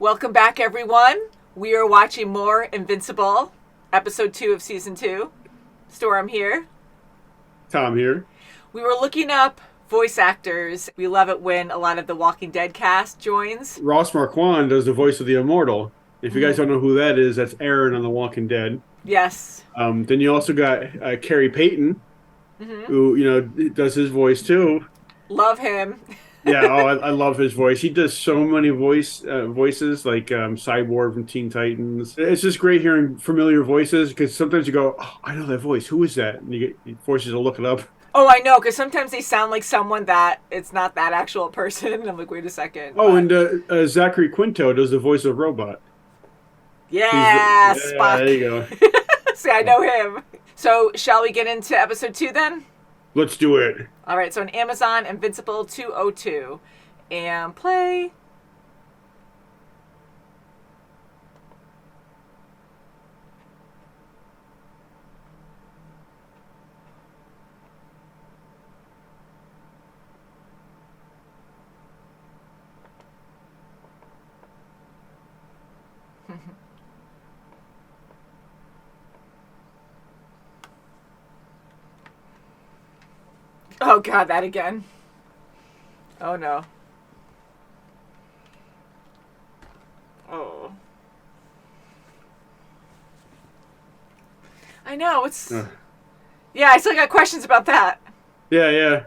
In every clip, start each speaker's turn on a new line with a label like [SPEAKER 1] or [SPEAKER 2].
[SPEAKER 1] Welcome back, everyone. We are watching more Invincible, episode 2 of season 2. Storm here.
[SPEAKER 2] Tom here.
[SPEAKER 1] We were looking up voice actors. We love it when a lot of the Walking Dead cast joins.
[SPEAKER 2] Ross Marquand does the voice of the Immortal. If you guys don't know who that is, that's Aaron on The Walking Dead.
[SPEAKER 1] Yes.
[SPEAKER 2] Then you also got Carrie Payton, who does his voice too.
[SPEAKER 1] Love him.
[SPEAKER 2] Yeah, I love his voice. He does so many voices, like Cyborg from Teen Titans. It's just great hearing familiar voices because sometimes you go, "Oh, I know that voice. Who is that?" And you force you to look it up.
[SPEAKER 1] Oh, I know, because sometimes they sound like someone that it's not that actual person. I'm like, wait a second.
[SPEAKER 2] Oh,
[SPEAKER 1] But...
[SPEAKER 2] and Zachary Quinto does the voice of Robot.
[SPEAKER 1] Yeah,
[SPEAKER 2] There you go.
[SPEAKER 1] Spock. See, I know him. So, shall we get into episode 2 then?
[SPEAKER 2] Let's do it.
[SPEAKER 1] All right, so on Amazon, Invincible 202. And play. Oh, God, that again. Oh, no. Oh. I know, it's... Yeah, I still got questions about that.
[SPEAKER 2] Yeah.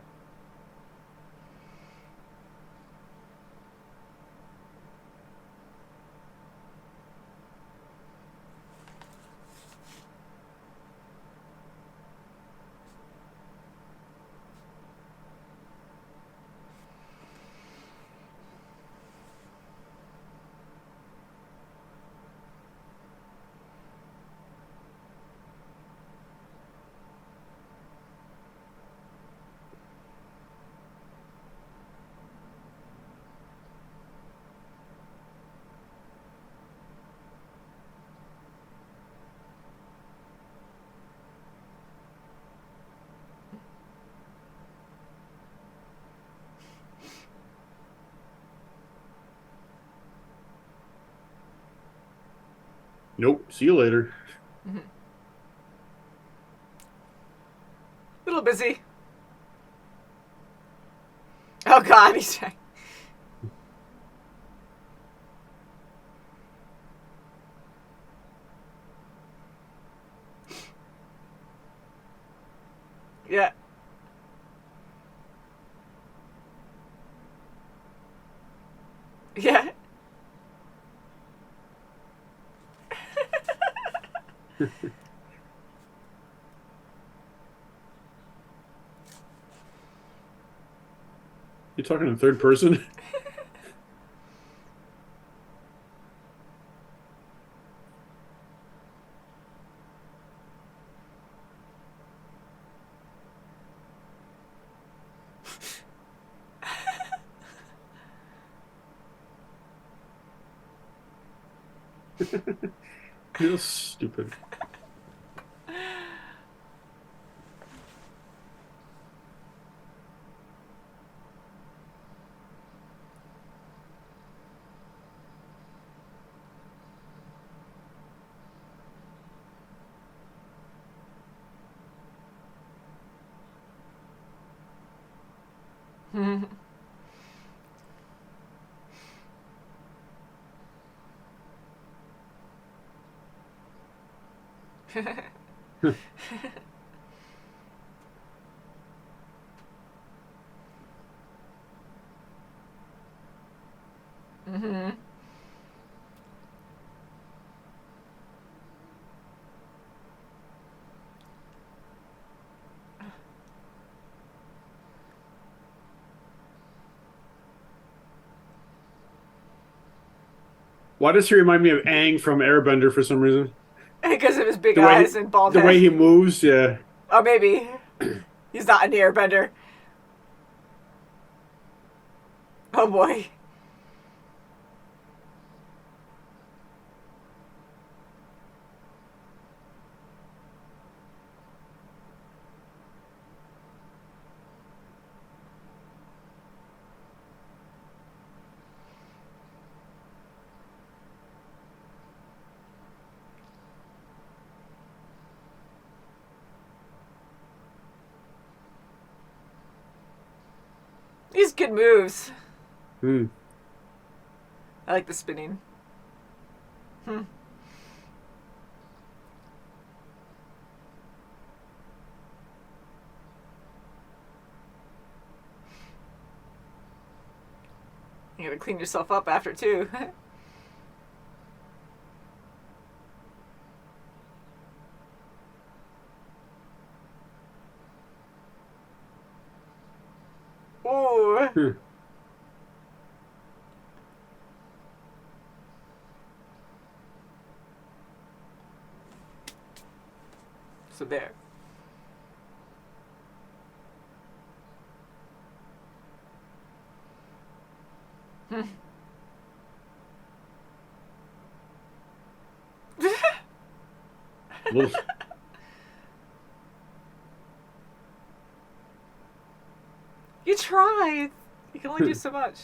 [SPEAKER 2] Nope. See you later.
[SPEAKER 1] Little busy. Oh, God, he's trying. Yeah. Yeah.
[SPEAKER 2] You talking in third person? You're stupid. Why does he remind me of Aang from Airbender for some reason?
[SPEAKER 1] Because of his big
[SPEAKER 2] The way
[SPEAKER 1] eyes and bald
[SPEAKER 2] the
[SPEAKER 1] head.
[SPEAKER 2] way he moves, yeah.
[SPEAKER 1] Oh, maybe. He's not an airbender. Oh, boy. These good moves.
[SPEAKER 2] Hmm.
[SPEAKER 1] I like the spinning. You gotta clean yourself up after, too. Ooh.
[SPEAKER 2] Hmm.
[SPEAKER 1] So there.
[SPEAKER 2] Little-
[SPEAKER 1] You try. You can only do so much.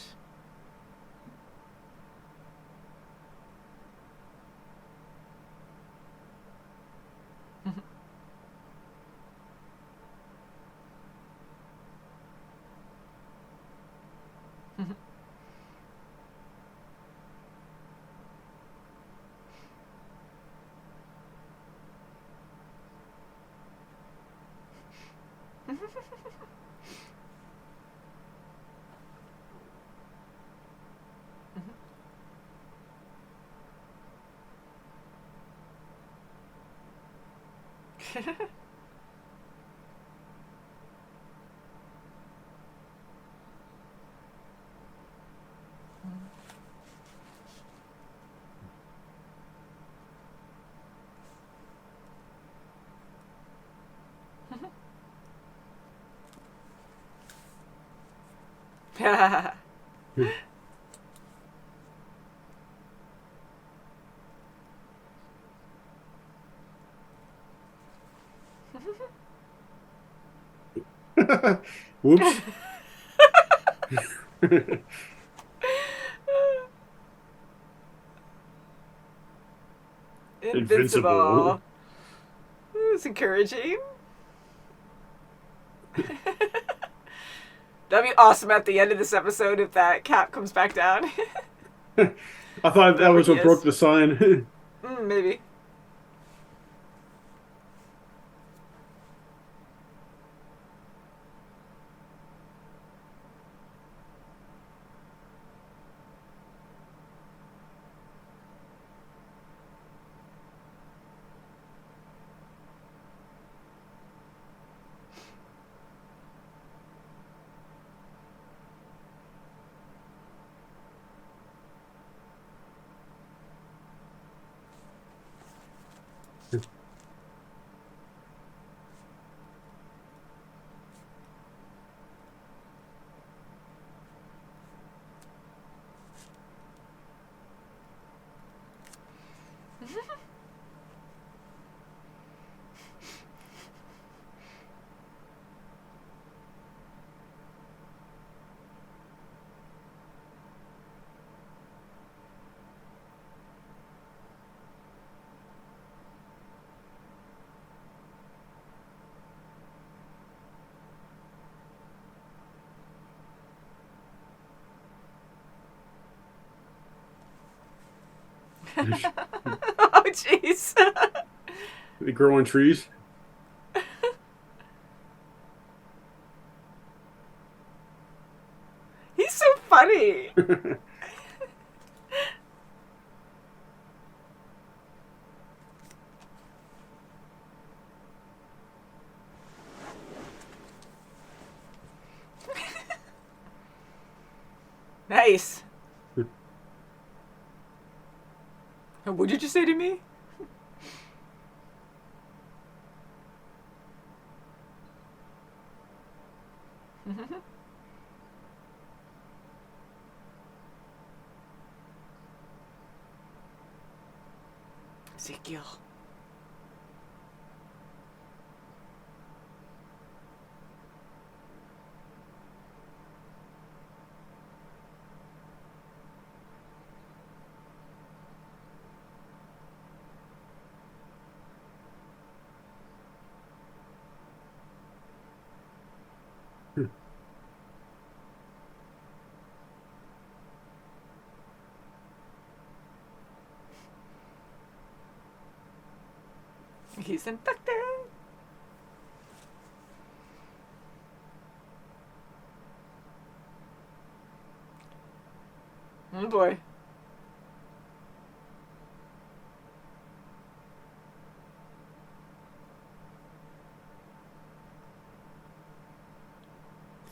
[SPEAKER 2] Whoops. Invincible.
[SPEAKER 1] Invincible. Ooh, it's encouraging. That'd be awesome at the end of this episode if that cap comes back down.
[SPEAKER 2] I thought that
[SPEAKER 1] Whoever
[SPEAKER 2] was
[SPEAKER 1] he
[SPEAKER 2] what broke
[SPEAKER 1] is.
[SPEAKER 2] the sign.
[SPEAKER 1] Maybe. Oh, jeez.
[SPEAKER 2] They grow on trees.
[SPEAKER 1] He's so funny. Nice. What did you say to me? Ezekiel. He's infected. Oh boy.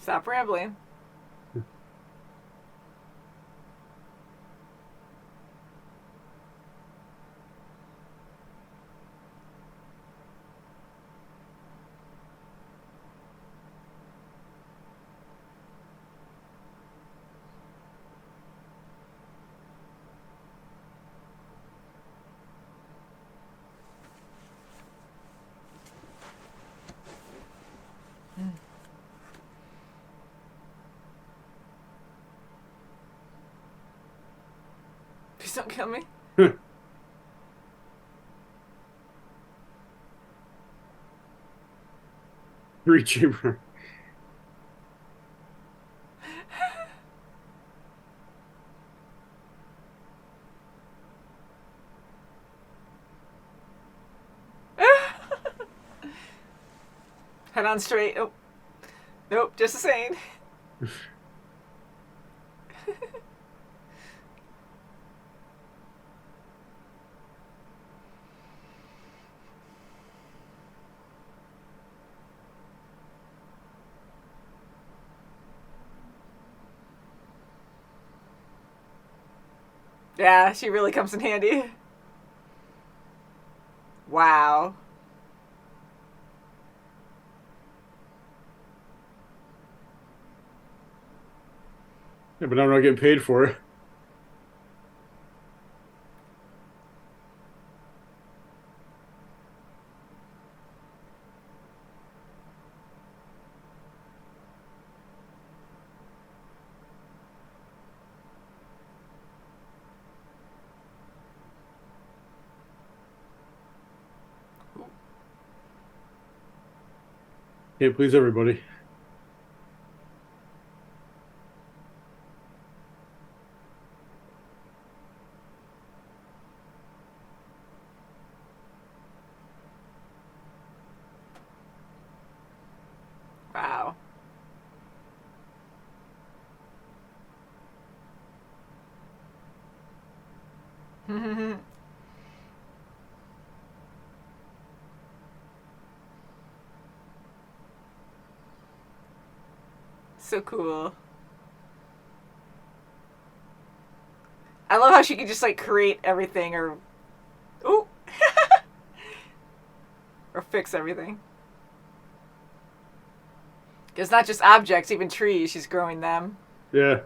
[SPEAKER 1] Stop rambling. Please don't kill me.
[SPEAKER 2] Three chamber.
[SPEAKER 1] Head on straight. Oh. Nope, just the same. Yeah, she really comes in handy. Wow.
[SPEAKER 2] Yeah, but I'm not getting paid for it. Can't please everybody.
[SPEAKER 1] Wow. So cool. I love how she can just like create everything or ooh or fix everything. It's not just objects, even trees. She's growing them.
[SPEAKER 2] Yeah.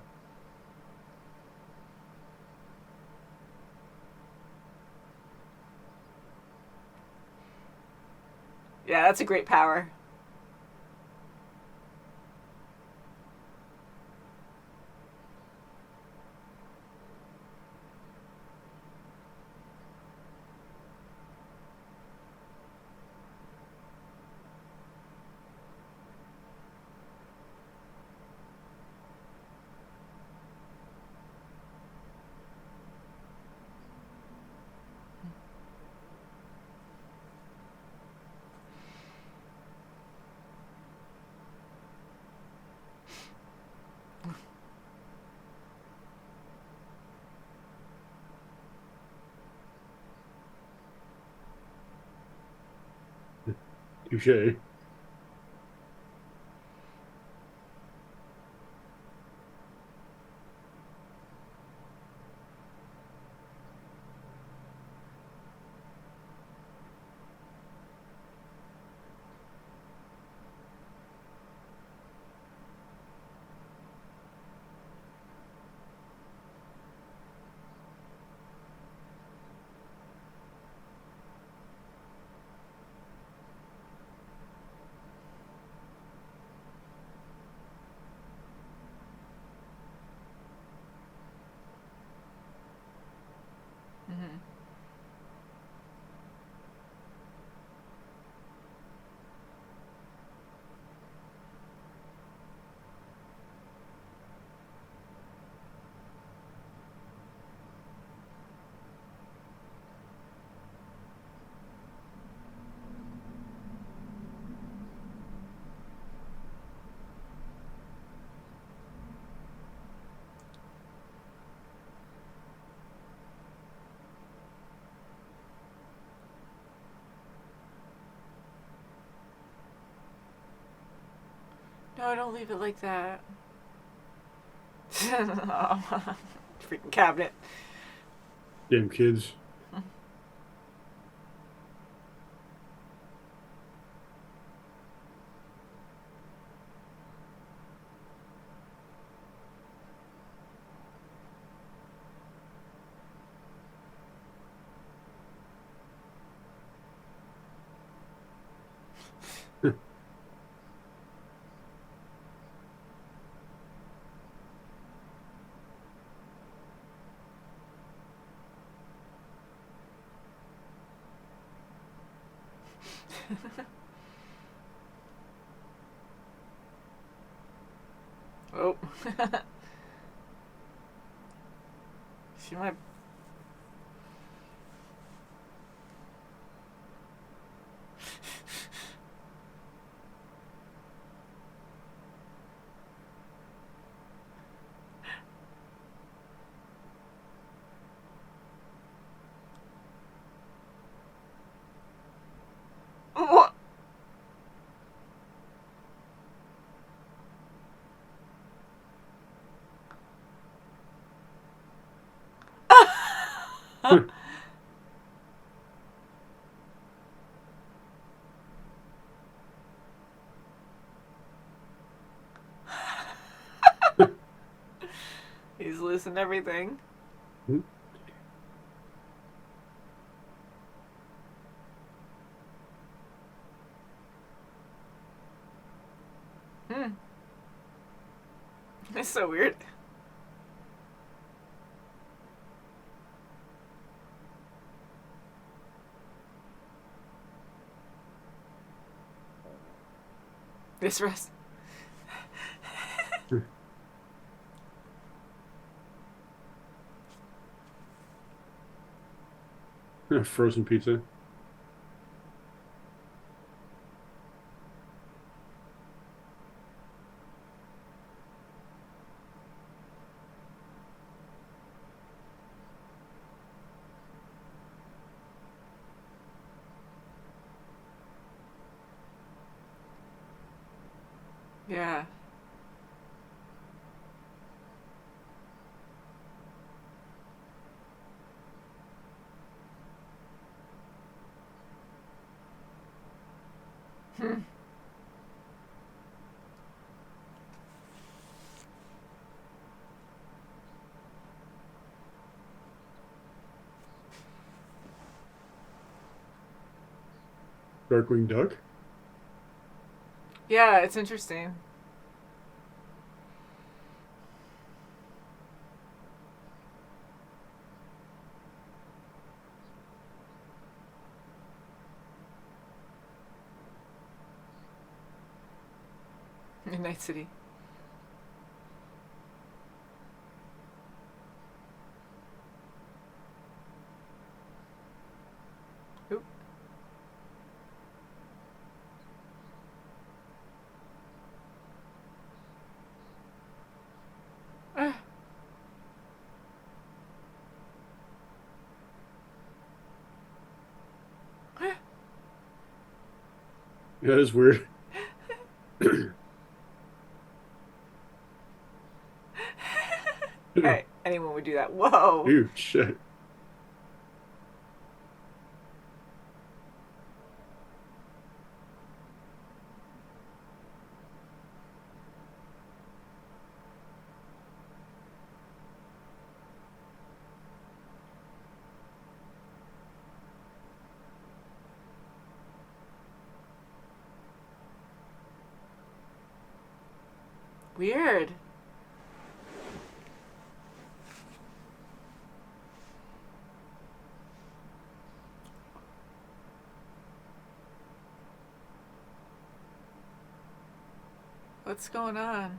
[SPEAKER 1] Yeah, that's a great power.
[SPEAKER 2] Touche.
[SPEAKER 1] Mm-hmm. No, don't leave it like that. Oh, freaking cabinet.
[SPEAKER 2] Damn kids.
[SPEAKER 1] Oh. She might. What? He's losing everything. Hmm. It's so weird. This rest.
[SPEAKER 2] Frozen pizza.
[SPEAKER 1] Yeah. Hmm.
[SPEAKER 2] Darkwing Duck.
[SPEAKER 1] Yeah, it's interesting. Night City. Oop. Ah. Ah.
[SPEAKER 2] Yeah, that is weird.
[SPEAKER 1] Hey, anyone would do that. Whoa.
[SPEAKER 2] Dude, shit.
[SPEAKER 1] Weird. What's going on?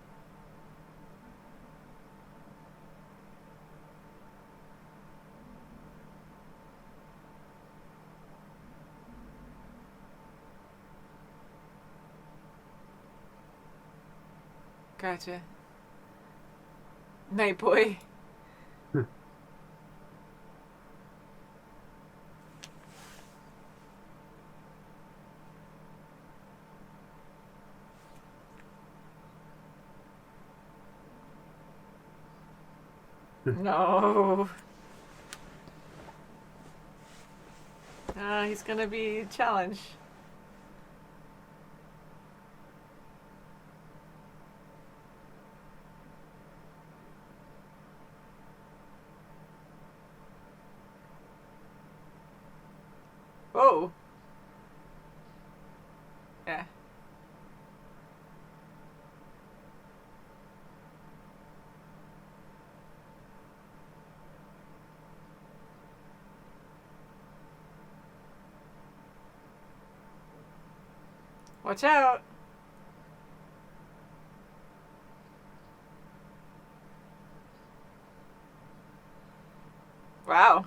[SPEAKER 1] Gotcha. Night boy. No. He's gonna be a challenge. Whoa. Yeah. Watch out. Wow.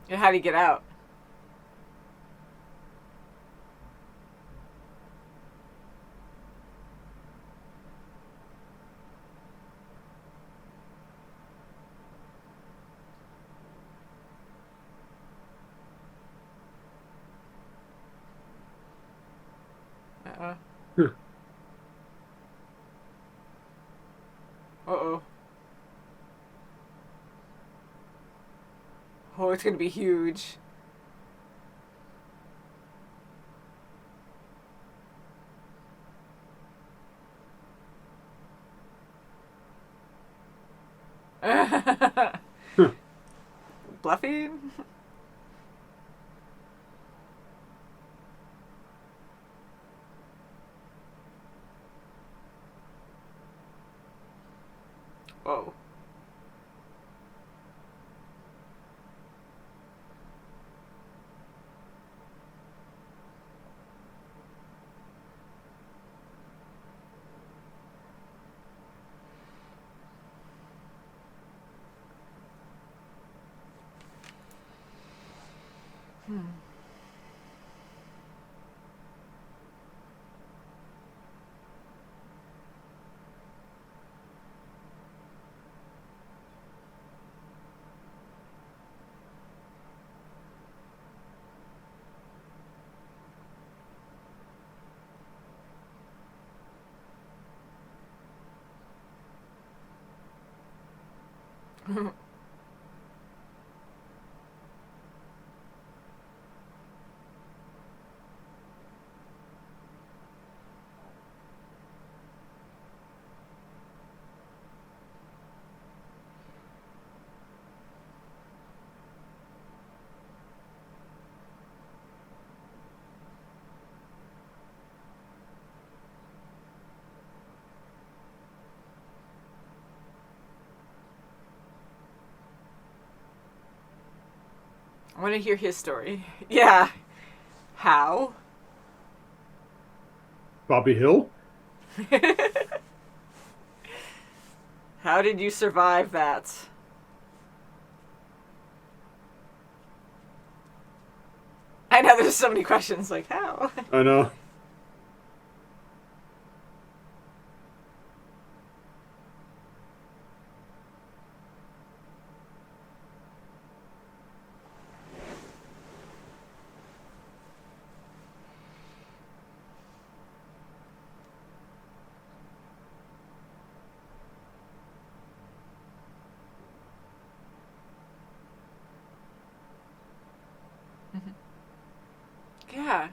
[SPEAKER 1] How do you get out? Uh-oh. Uh-oh. Oh, it's gonna be huge. Bluffing? Whoa. I want to hear his story. Yeah. How?
[SPEAKER 2] Bobby Hill?
[SPEAKER 1] How did you survive that? I know there's so many questions, like, how?
[SPEAKER 2] I know.
[SPEAKER 1] Yeah.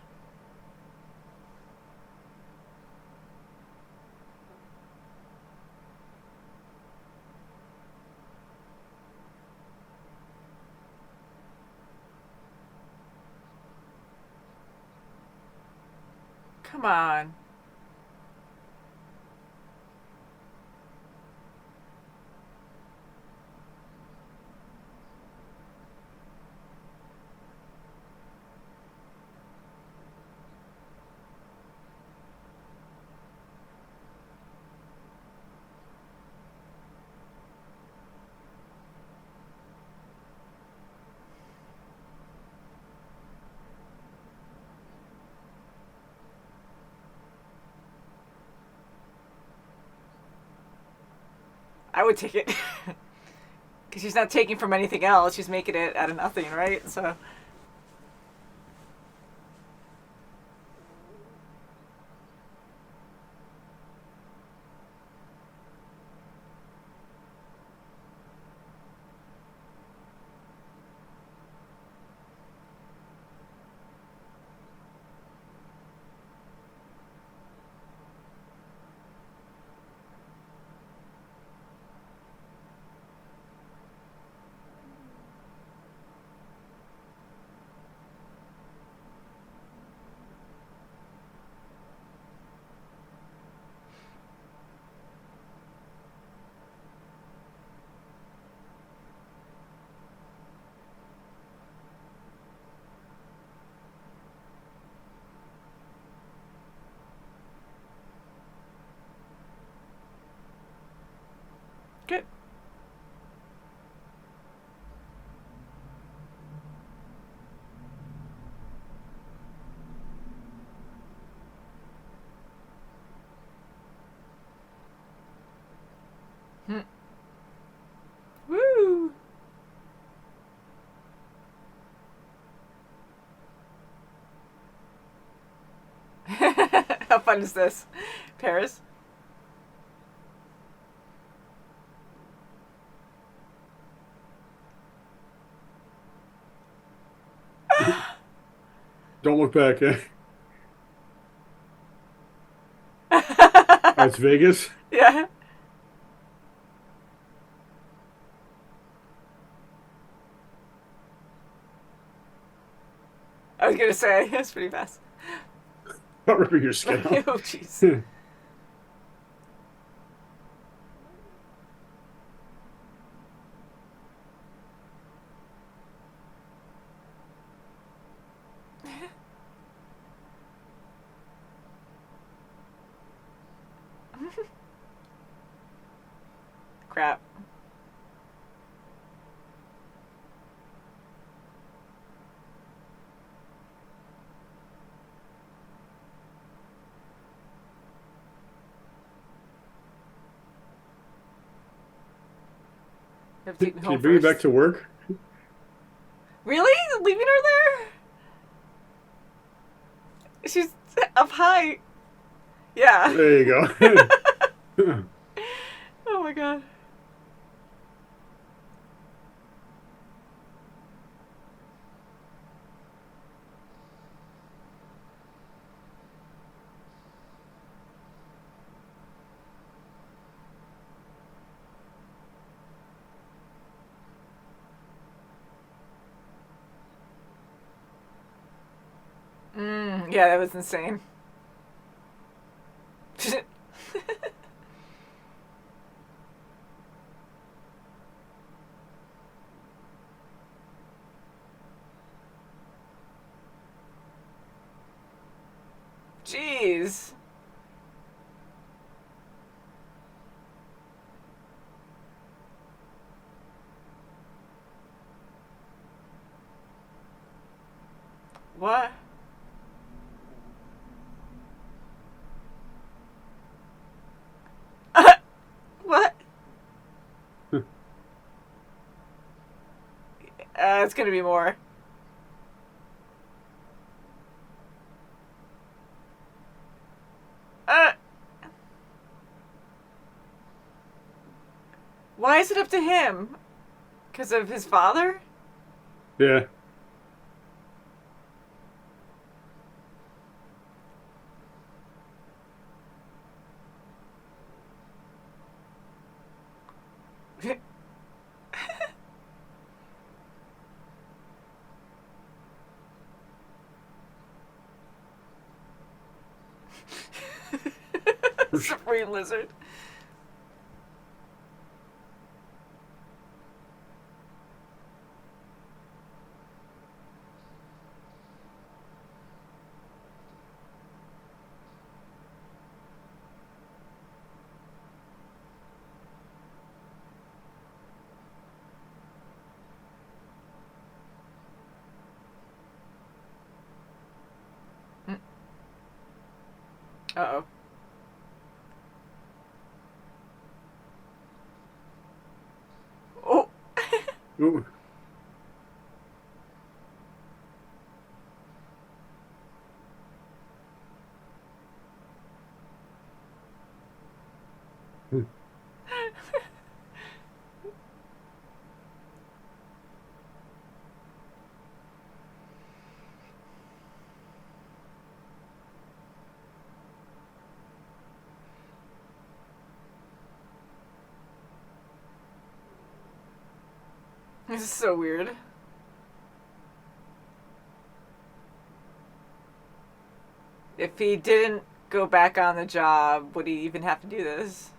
[SPEAKER 1] Come on. I would take it. Because she's not taking from anything else. She's making it out of nothing, right? So. Good. Woo! How fun is this? Paris?
[SPEAKER 2] Don't look back. Eh? It's Vegas.
[SPEAKER 1] Yeah. I was gonna say, it's pretty fast.
[SPEAKER 2] Not ripping your skin off.
[SPEAKER 1] Oh, jeez. Crap. Have to take me
[SPEAKER 2] Can you
[SPEAKER 1] home
[SPEAKER 2] bring me
[SPEAKER 1] first.
[SPEAKER 2] back to work?
[SPEAKER 1] Really? Leaving her there? She's up high. Yeah.
[SPEAKER 2] There you go.
[SPEAKER 1] Oh my god. Yeah, that was insane. Jeez. What? What? It's gonna be more. Uh, why is it up to him? Because of his father?
[SPEAKER 2] Yeah.
[SPEAKER 1] Supreme Lizard. Uh-oh. Oh.
[SPEAKER 2] Ooh.
[SPEAKER 1] This is so weird. If he didn't go back on the job, would he even have to do this?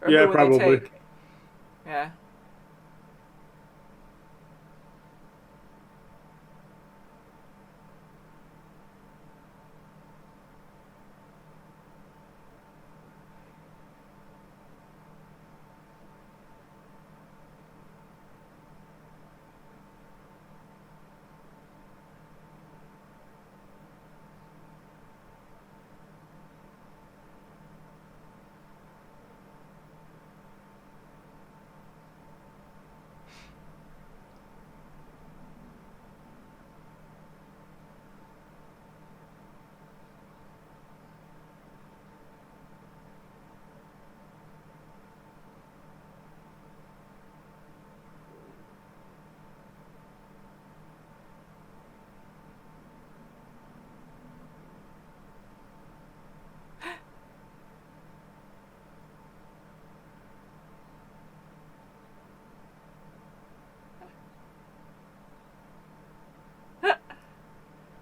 [SPEAKER 1] Or
[SPEAKER 2] Yeah,
[SPEAKER 1] who would they
[SPEAKER 2] probably.
[SPEAKER 1] take? Yeah.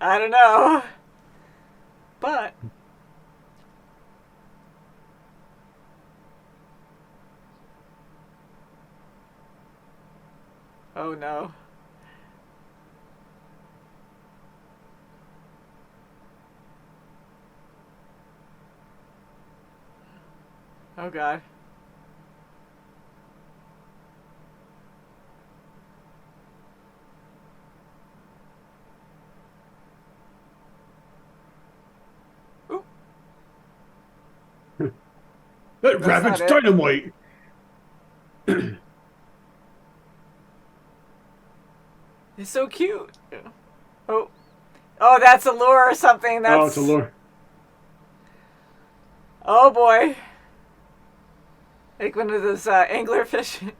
[SPEAKER 1] I don't know. But oh no. Oh god. Ooh,
[SPEAKER 2] That
[SPEAKER 1] that's
[SPEAKER 2] rabbit's
[SPEAKER 1] not it.
[SPEAKER 2] dynamite.
[SPEAKER 1] It's so cute. Oh. Oh, that's a lure or something.
[SPEAKER 2] Oh, it's a
[SPEAKER 1] That's
[SPEAKER 2] lure.
[SPEAKER 1] oh boy. Like one of those anglerfish.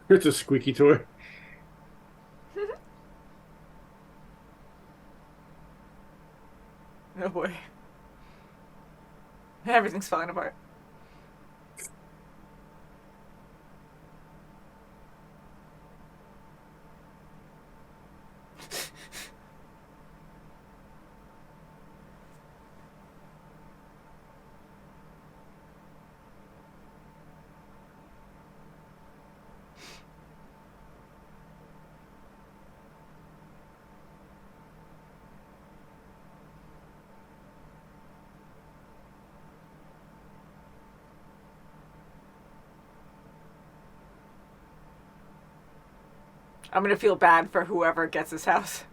[SPEAKER 2] It's a squeaky toy.
[SPEAKER 1] Oh boy. Everything's falling apart. I'm gonna feel bad for whoever gets this house.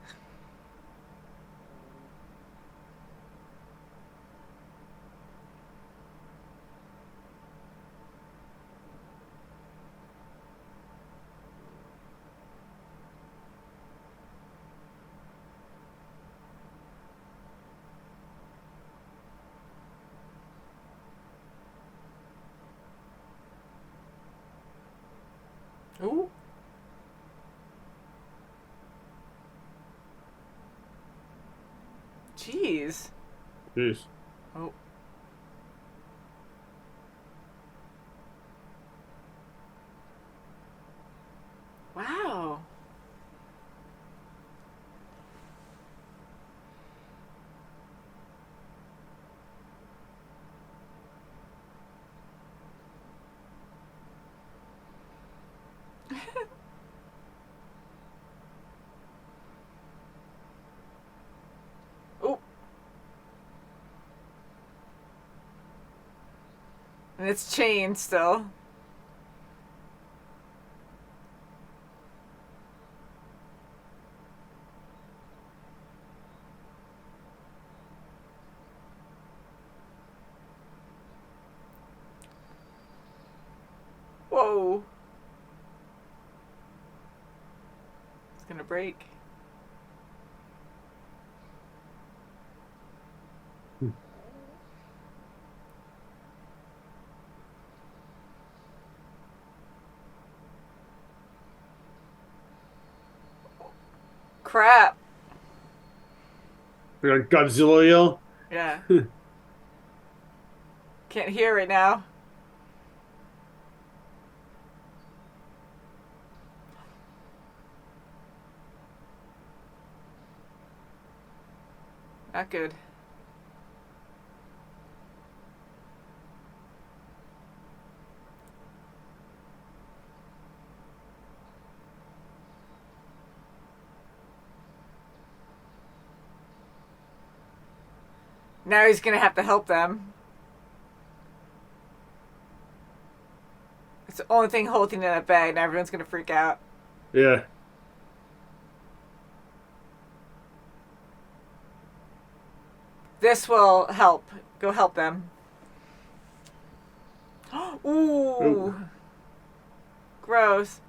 [SPEAKER 1] Ooh. Jeez.
[SPEAKER 2] Jeez.
[SPEAKER 1] Oh. Wow. Ooh. And it's chained still. no. It's gonna break. Crap.
[SPEAKER 2] We got Godzilla yell.
[SPEAKER 1] Yeah. Can't hear right now. Not good. Now he's gonna have to help them. It's the only thing holding in that bag, and everyone's gonna freak out.
[SPEAKER 2] Yeah.
[SPEAKER 1] This will help. Go help them. Ooh.
[SPEAKER 2] Ooh.
[SPEAKER 1] Gross.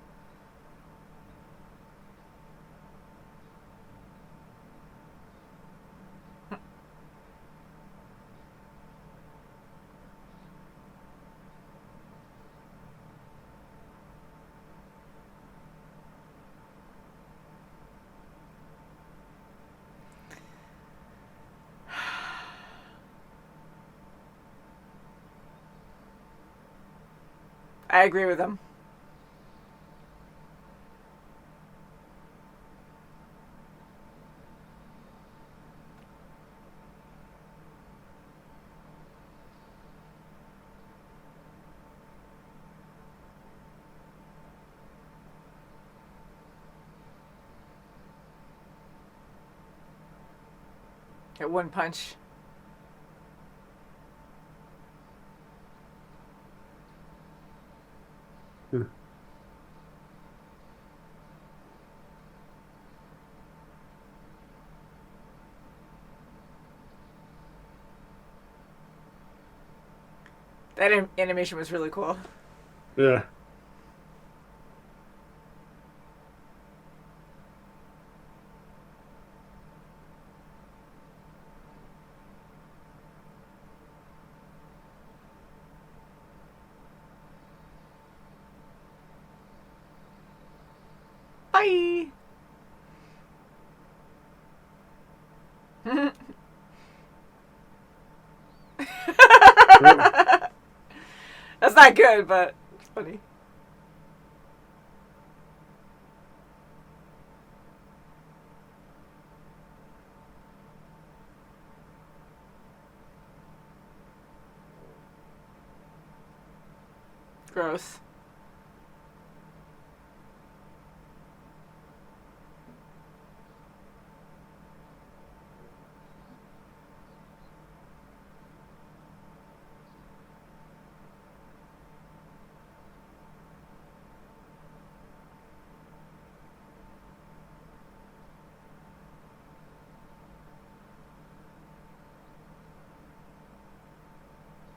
[SPEAKER 1] I agree with him. At one punch. That animation was really cool.
[SPEAKER 2] Yeah.
[SPEAKER 1] Bye. That's not good, but it's funny. Gross.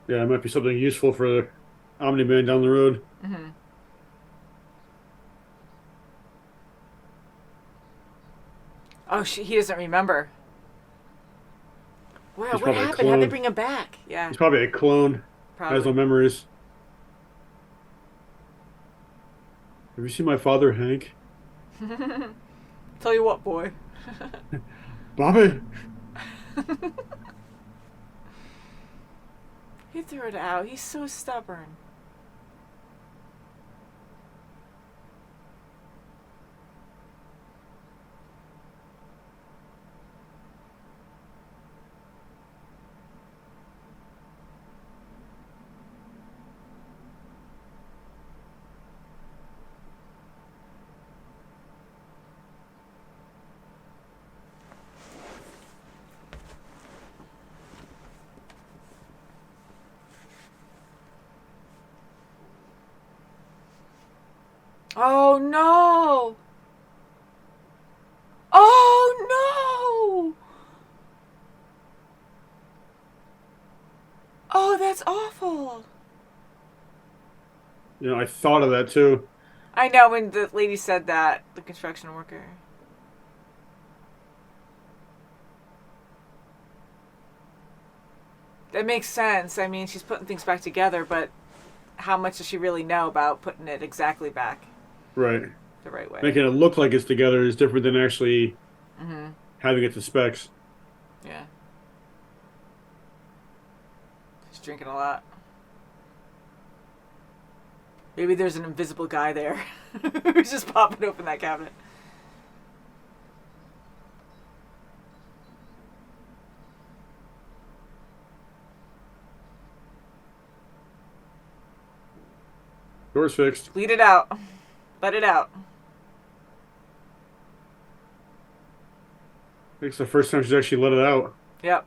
[SPEAKER 2] Yeah, it might be something useful for Omni-Man down the road.
[SPEAKER 1] Mm-hmm. Oh, he doesn't remember. Wow,
[SPEAKER 2] He's
[SPEAKER 1] what
[SPEAKER 2] probably a
[SPEAKER 1] happened? How'd they
[SPEAKER 2] clone.
[SPEAKER 1] bring him back? Yeah,
[SPEAKER 2] He's probably a clone. Has no
[SPEAKER 1] probably.
[SPEAKER 2] memories. Have you seen my father, Hank?
[SPEAKER 1] Tell you what, boy.
[SPEAKER 2] Bobby!
[SPEAKER 1] He threw it out. He's so stubborn. Oh no! Oh no! Oh, that's awful.
[SPEAKER 2] I thought of that too.
[SPEAKER 1] I know when the lady said that, the construction worker. That makes sense. I mean, she's putting things back together, but how much does she really know about putting it exactly back
[SPEAKER 2] Right.
[SPEAKER 1] the right way?
[SPEAKER 2] Making it look like it's together is different than actually
[SPEAKER 1] Mm-hmm.
[SPEAKER 2] having it to specs.
[SPEAKER 1] Yeah. She's drinking a lot. Maybe there's an invisible guy there who's just popping open that cabinet.
[SPEAKER 2] Door's fixed.
[SPEAKER 1] Bleed it out. Let it out.
[SPEAKER 2] I think it's the first time she's actually let it out.
[SPEAKER 1] Yep.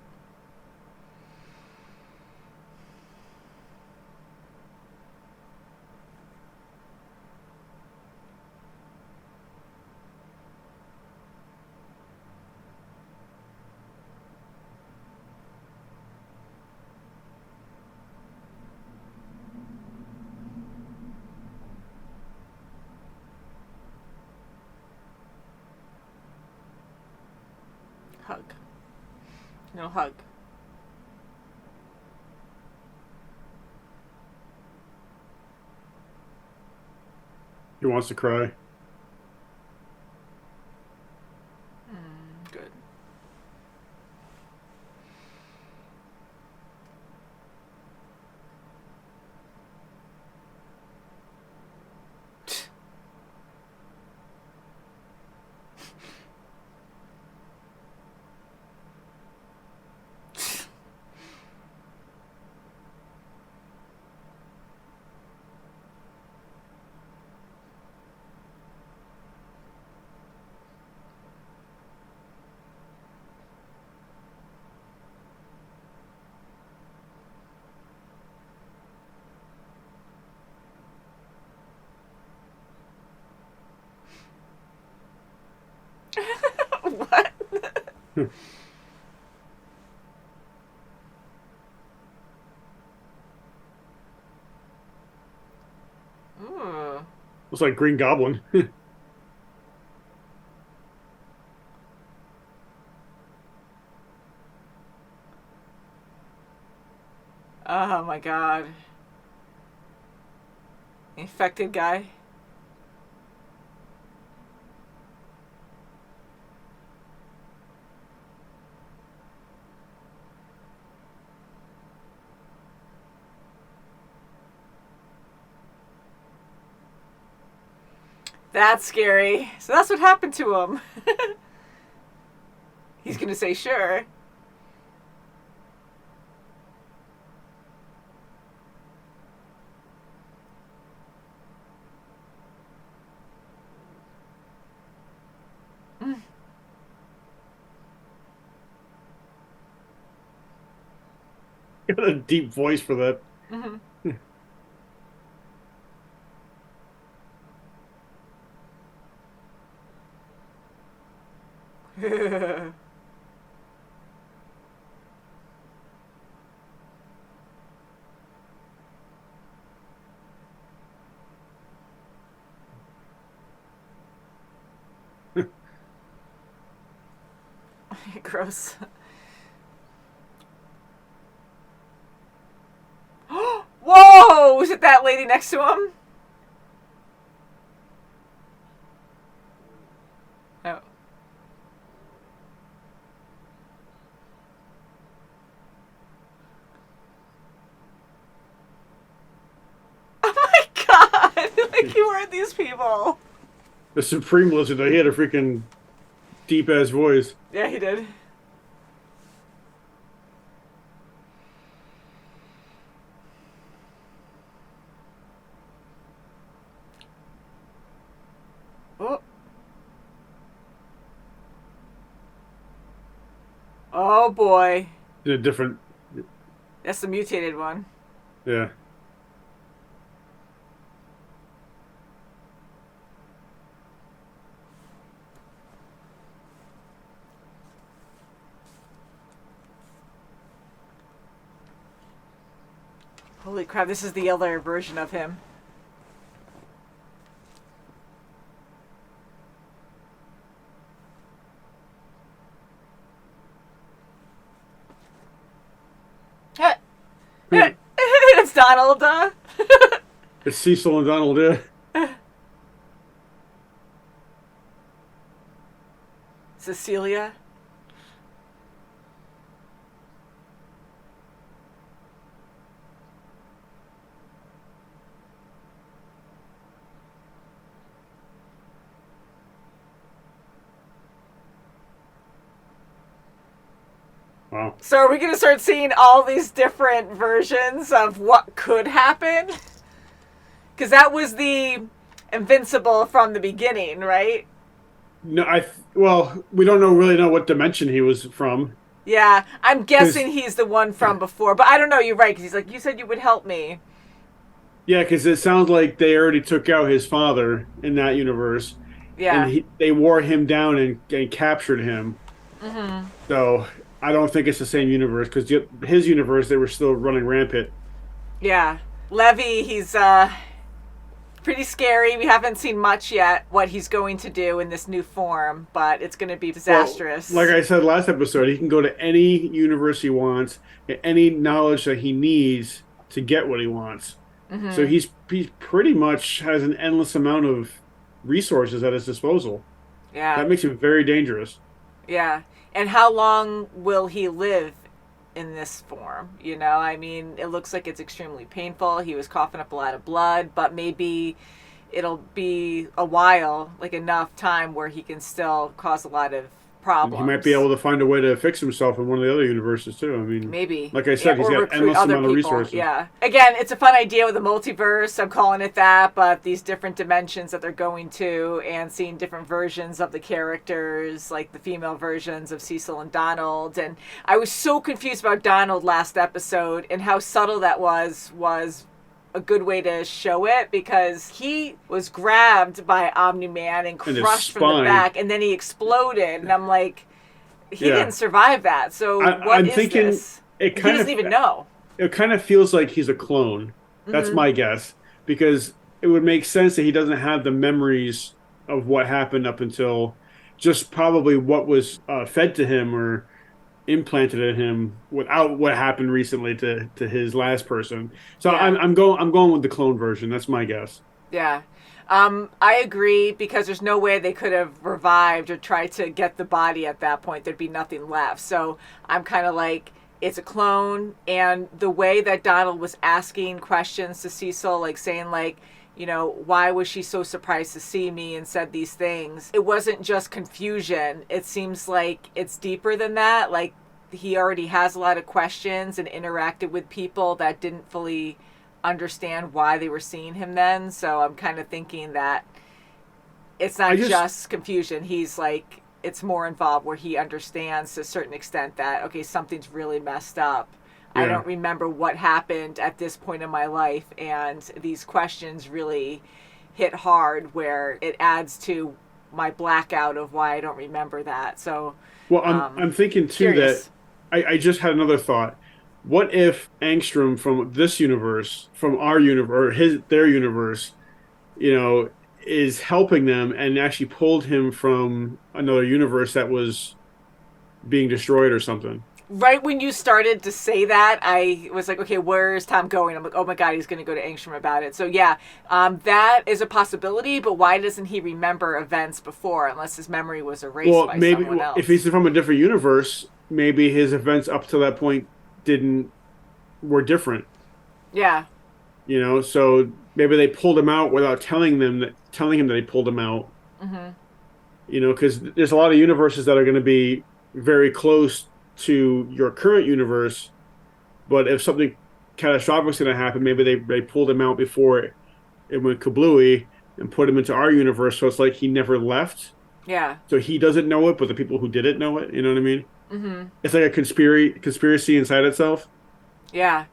[SPEAKER 1] Hug. No hug.
[SPEAKER 2] He wants to cry.
[SPEAKER 1] Good. What? Ooh.
[SPEAKER 2] Looks like Green Goblin.
[SPEAKER 1] Oh my god. Infected guy. That's scary. So that's what happened to him. He's gonna say sure.
[SPEAKER 2] Got a deep voice for that.
[SPEAKER 1] Mm-hmm. Gross. Whoa! Was it that lady next to him? Oh. Oh my god! Like, who are these people?
[SPEAKER 2] The Supreme Lizard, he had a freaking deep ass voice.
[SPEAKER 1] Yeah, he did. Oh. Oh boy.
[SPEAKER 2] In a different,
[SPEAKER 1] That's the mutated one.
[SPEAKER 2] yeah.
[SPEAKER 1] Holy crap, this is the other version of him. It's Donald.
[SPEAKER 2] It's Cecil and Donald. Yeah.
[SPEAKER 1] Cecilia.
[SPEAKER 2] Wow.
[SPEAKER 1] So are we going to start seeing all these different versions of what could happen? Because that was the Invincible from the beginning, right?
[SPEAKER 2] No, well, we don't really know what dimension he was from.
[SPEAKER 1] Yeah, I'm
[SPEAKER 2] 'Cause-
[SPEAKER 1] guessing he's the one from before, but I don't know. You're right, because he's like, you said you would help me.
[SPEAKER 2] Yeah, because it sounds like they already took out his father in that universe,
[SPEAKER 1] Yeah.
[SPEAKER 2] and they wore him down and captured him. So I don't think it's the same universe because his universe they were still running rampant.
[SPEAKER 1] Yeah. Levy, he's pretty scary. We haven't seen much yet what he's going to do in this new form, but it's going to be disastrous.
[SPEAKER 2] Well, like I said last episode, he can go to any universe he wants, get any knowledge that he needs to get what he wants. So he's pretty much has an endless amount of resources at his disposal.
[SPEAKER 1] Yeah.
[SPEAKER 2] That makes him very dangerous.
[SPEAKER 1] Yeah. And how long will he live in this form? You know, I mean, it looks like it's extremely painful. He was coughing up a lot of blood, but maybe it'll be a while, like enough time where he can still cause a lot of problems.
[SPEAKER 2] He might be able to find a way to fix himself in one of the other universes too. I mean,
[SPEAKER 1] maybe.
[SPEAKER 2] Like I said,
[SPEAKER 1] Yeah,
[SPEAKER 2] he's got endless amount of resources.
[SPEAKER 1] Yeah. Again, it's a fun idea with the multiverse. I'm calling it that, but these different dimensions that they're going to and seeing different versions of the characters, like the female versions of Cecil and Donald. And I was so confused about Donald last episode, and how subtle that was a good way to show it, because he was grabbed by Omni-Man and crushed from the back, and then he exploded, and I'm like, he didn't survive that. So
[SPEAKER 2] I'm thinking
[SPEAKER 1] this? He
[SPEAKER 2] it kind
[SPEAKER 1] doesn't
[SPEAKER 2] of
[SPEAKER 1] even know.
[SPEAKER 2] it kind of feels like he's a clone. That's my guess, because it would make sense that he doesn't have the memories of what happened up until just probably what was fed to him or implanted in him without what happened recently to his last person. So
[SPEAKER 1] Yeah.
[SPEAKER 2] I'm going with the clone version. That's my guess.
[SPEAKER 1] Yeah. I agree, because there's no way they could have revived or tried to get the body at that point. There'd be nothing left. So I'm kind of like, it's a clone. And the way that Donald was asking questions to Cecil, like saying like, you know, why was she so surprised to see me and said these things? It wasn't just confusion. It seems like it's deeper than that. Like, he already has a lot of questions and interacted with people that didn't fully understand why they were seeing him then. So I'm kind of thinking that it's not just confusion. He's like, it's more involved, where he understands to a certain extent that, okay, something's really messed up.
[SPEAKER 2] Yeah.
[SPEAKER 1] I don't remember what happened at this point in my life, and these questions really hit hard, where it adds to my blackout of why I don't remember that. So,
[SPEAKER 2] well, I'm thinking too
[SPEAKER 1] curious.
[SPEAKER 2] that I just had another thought. What if Angstrom from this universe, from our universe, or their universe, you know, is helping them and actually pulled him from another universe that was being destroyed or something?
[SPEAKER 1] Right when you started to say that, I was like, okay, where's Tom going? I'm like, oh my God, he's going to go to Angstrom about it. So yeah, that is a possibility, but why doesn't he remember events before, unless his memory was erased by someone else?
[SPEAKER 2] If he's from a different universe, maybe his events up to that point were different.
[SPEAKER 1] Yeah.
[SPEAKER 2] You know, so maybe they pulled him out without telling him that they pulled him out. You know, because there's a lot of universes that are going to be very close to your current universe, but if something catastrophic is going to happen, maybe they pulled him out before it went kablooey and put him into our universe, so it's like he never left.
[SPEAKER 1] Yeah.
[SPEAKER 2] So he doesn't know it, but the people who did it know it. You know what I mean? It's like a conspiracy inside itself.
[SPEAKER 1] Yeah.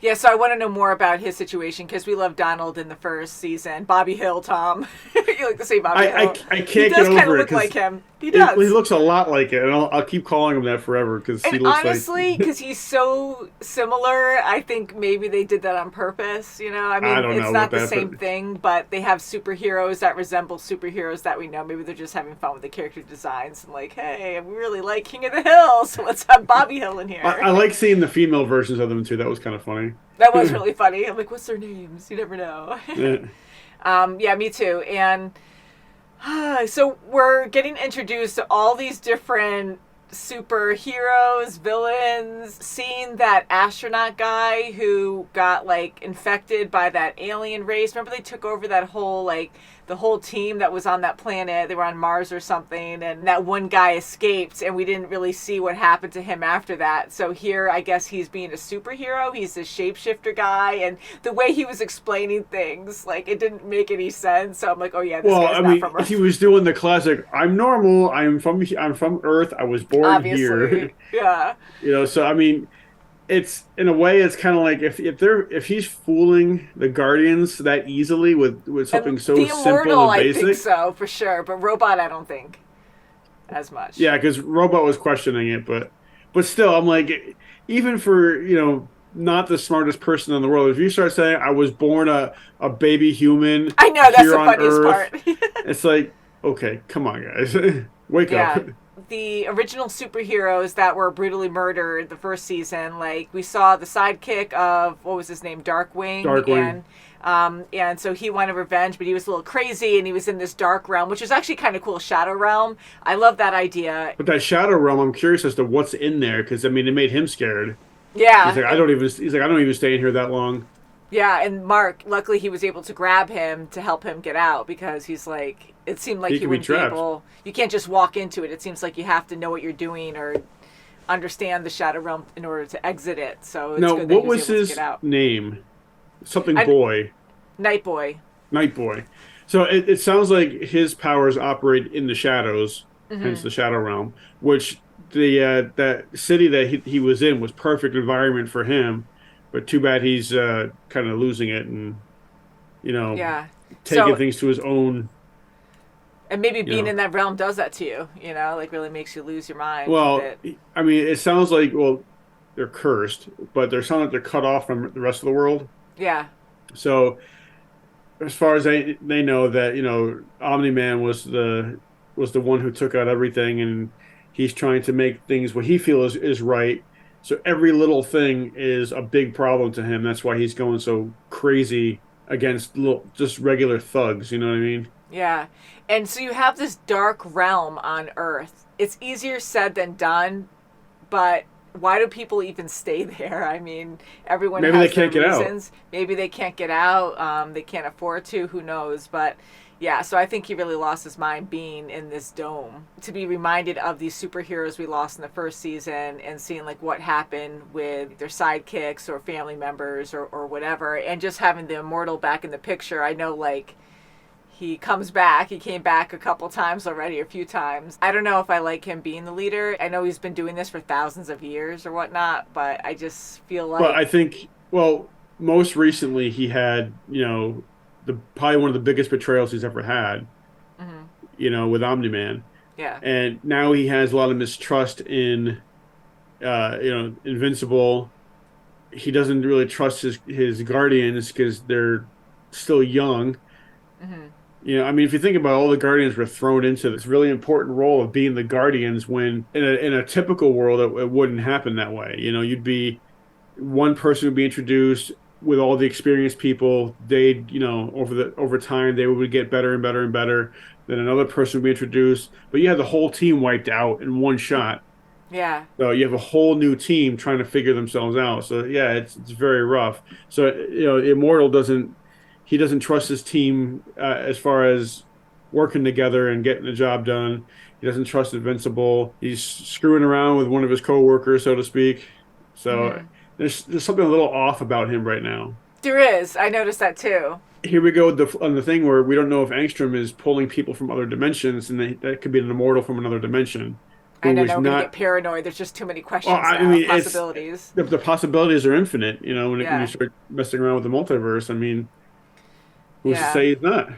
[SPEAKER 1] Yeah, so I want to know more about his situation, because we love Donald in the first season. Bobby Hill, Tom. You like to say Bobby Hill.
[SPEAKER 2] I can't
[SPEAKER 1] he
[SPEAKER 2] get
[SPEAKER 1] does kind of
[SPEAKER 2] over it.
[SPEAKER 1] look like him. He
[SPEAKER 2] He
[SPEAKER 1] does.
[SPEAKER 2] looks a lot like it, and I'll keep calling him that forever because
[SPEAKER 1] And
[SPEAKER 2] he looks like.
[SPEAKER 1] honestly, because he's so similar, I think maybe they did that on purpose. I
[SPEAKER 2] I
[SPEAKER 1] mean,
[SPEAKER 2] don't
[SPEAKER 1] it's
[SPEAKER 2] know about
[SPEAKER 1] not the
[SPEAKER 2] that, but
[SPEAKER 1] same thing, but they have superheroes that resemble superheroes that we know. Maybe they're just having fun with the character designs and like, hey, we really like King of the Hill, so let's have Bobby Hill in here.
[SPEAKER 2] I like seeing the female versions of them too. That was kind of funny.
[SPEAKER 1] That was really funny. I'm like, what's their names? You never know.
[SPEAKER 2] Yeah.
[SPEAKER 1] Yeah, me too. And so we're getting introduced to all these different superheroes, villains, seeing that astronaut guy who got like infected by that alien race. Remember they took over that whole like the whole team that was on that planet. They were on Mars or something, and that one guy escaped, and we didn't really see what happened to him after that. So here, I guess he's being a superhero. He's a shapeshifter guy, and the way he was explaining things, like it didn't make any sense. So I'm like, oh yeah, this
[SPEAKER 2] Well,
[SPEAKER 1] guy's
[SPEAKER 2] I
[SPEAKER 1] not
[SPEAKER 2] mean,
[SPEAKER 1] from Earth.
[SPEAKER 2] he was doing the classic. I'm normal. I'm from Earth. I was born
[SPEAKER 1] Obviously,
[SPEAKER 2] here.
[SPEAKER 1] yeah.
[SPEAKER 2] So I mean, it's in a way, it's kind of like if he's fooling the Guardians that easily with something
[SPEAKER 1] And
[SPEAKER 2] so
[SPEAKER 1] the
[SPEAKER 2] simple
[SPEAKER 1] immortal,
[SPEAKER 2] and
[SPEAKER 1] I think
[SPEAKER 2] basic.
[SPEAKER 1] so for sure, but robot, I don't think as much.
[SPEAKER 2] Yeah, because Robot was questioning it, but still, I'm like, even for not the smartest person in the world, if you start saying I was born a baby human
[SPEAKER 1] I know that's
[SPEAKER 2] here
[SPEAKER 1] the
[SPEAKER 2] on
[SPEAKER 1] funniest
[SPEAKER 2] Earth,
[SPEAKER 1] part.
[SPEAKER 2] it's like, okay, come on, guys, wake up.
[SPEAKER 1] Yeah. The original superheroes that were brutally murdered the first season, like we saw the sidekick of what was his name, Darkwing,
[SPEAKER 2] Darkwing.
[SPEAKER 1] and so he wanted revenge, but he was a little crazy, and he was in this dark realm, which is actually kind of cool, Shadow Realm. I love that idea.
[SPEAKER 2] But that Shadow Realm, I'm curious as to what's in there because I mean, it made him scared.
[SPEAKER 1] Yeah, and
[SPEAKER 2] He's like, I don't even stay in here that long.
[SPEAKER 1] yeah, and Mark, luckily he was able to grab him to help him get out because he's like, it seemed like
[SPEAKER 2] He
[SPEAKER 1] he
[SPEAKER 2] could be
[SPEAKER 1] wouldn't be
[SPEAKER 2] trapped.
[SPEAKER 1] able, you can't just walk into it. It seems like you have to know what you're doing or understand the Shadow Realm in order to exit it. So it's
[SPEAKER 2] Now,
[SPEAKER 1] good that
[SPEAKER 2] what
[SPEAKER 1] he was
[SPEAKER 2] was
[SPEAKER 1] able to get
[SPEAKER 2] his
[SPEAKER 1] out.
[SPEAKER 2] name? Something
[SPEAKER 1] I,
[SPEAKER 2] Boy,
[SPEAKER 1] Night Boy.
[SPEAKER 2] Night Boy. So it sounds like his powers operate in the shadows, hence the Shadow Realm, which the that city that he was in was perfect environment for him. But too bad he's kind of losing it and you know
[SPEAKER 1] Yeah.
[SPEAKER 2] taking
[SPEAKER 1] So,
[SPEAKER 2] things to his own.
[SPEAKER 1] and maybe
[SPEAKER 2] You
[SPEAKER 1] being
[SPEAKER 2] know,
[SPEAKER 1] in that realm does that to you, like really makes you lose your mind a
[SPEAKER 2] well,
[SPEAKER 1] bit.
[SPEAKER 2] I mean, it sounds like they're cursed, but they sound like they're cut off from the rest of the world.
[SPEAKER 1] Yeah.
[SPEAKER 2] So as far as they know that Omni Man was the one who took out everything, and he's trying to make things what he feels is right. So every little thing is a big problem to him. That's why he's going so crazy against just regular thugs. You know what I mean?
[SPEAKER 1] Yeah. And so you have this dark realm on Earth. It's easier said than done, but why do people even stay there? I mean, everyone
[SPEAKER 2] Maybe they
[SPEAKER 1] has their
[SPEAKER 2] can't get out.
[SPEAKER 1] reasons. Maybe they can't get out. They can't afford to. Who knows? But yeah, so I think he really lost his mind being in this dome. To be reminded of these superheroes we lost in the first season and seeing like what happened with their sidekicks or family members or whatever, and just having the immortal back in the picture. I know like he comes back. He came back a couple times already, a few times. I don't know if I like him being the leader. I know he's been doing this for thousands of years or whatnot, but I just feel
[SPEAKER 2] But I
[SPEAKER 1] like,
[SPEAKER 2] think, well, most recently he had, the probably one of the biggest betrayals he's ever had,
[SPEAKER 1] mhm,
[SPEAKER 2] with Omni-Man.
[SPEAKER 1] yeah,
[SPEAKER 2] And now he has a lot of mistrust in, Invincible. He doesn't really trust his guardians because they're still young.
[SPEAKER 1] hmm,
[SPEAKER 2] I mean, if you think about it, all the Guardians were thrown into this really important role of being the Guardians when in a typical world it wouldn't happen that way. You'd be one person would be introduced with all the experienced people. They'd, over time they would get better and better and better. Then another person would be introduced, but you had the whole team wiped out in one shot.
[SPEAKER 1] yeah,
[SPEAKER 2] So you have a whole new team trying to figure themselves out. So yeah, it's very rough. So Immortal doesn't trust his team as far as working together and getting the job done. He doesn't trust Invincible. He's screwing around with one of his coworkers, so to speak. So
[SPEAKER 1] hmm.
[SPEAKER 2] there's something a little off about him right now.
[SPEAKER 1] There is. I noticed that too.
[SPEAKER 2] Here we go with on the thing where we don't know if Angstrom is pulling people from other dimensions, and that could be an immortal from another dimension
[SPEAKER 1] I
[SPEAKER 2] who
[SPEAKER 1] know
[SPEAKER 2] is
[SPEAKER 1] now we're gonna get
[SPEAKER 2] not.
[SPEAKER 1] paranoid. There's just too many
[SPEAKER 2] Well,
[SPEAKER 1] questions
[SPEAKER 2] I
[SPEAKER 1] now,
[SPEAKER 2] mean, it's
[SPEAKER 1] possibilities.
[SPEAKER 2] the possibilities are infinite. When you
[SPEAKER 1] Yeah,
[SPEAKER 2] start messing around with the multiverse, I mean, who's to
[SPEAKER 1] yeah.
[SPEAKER 2] say he's not?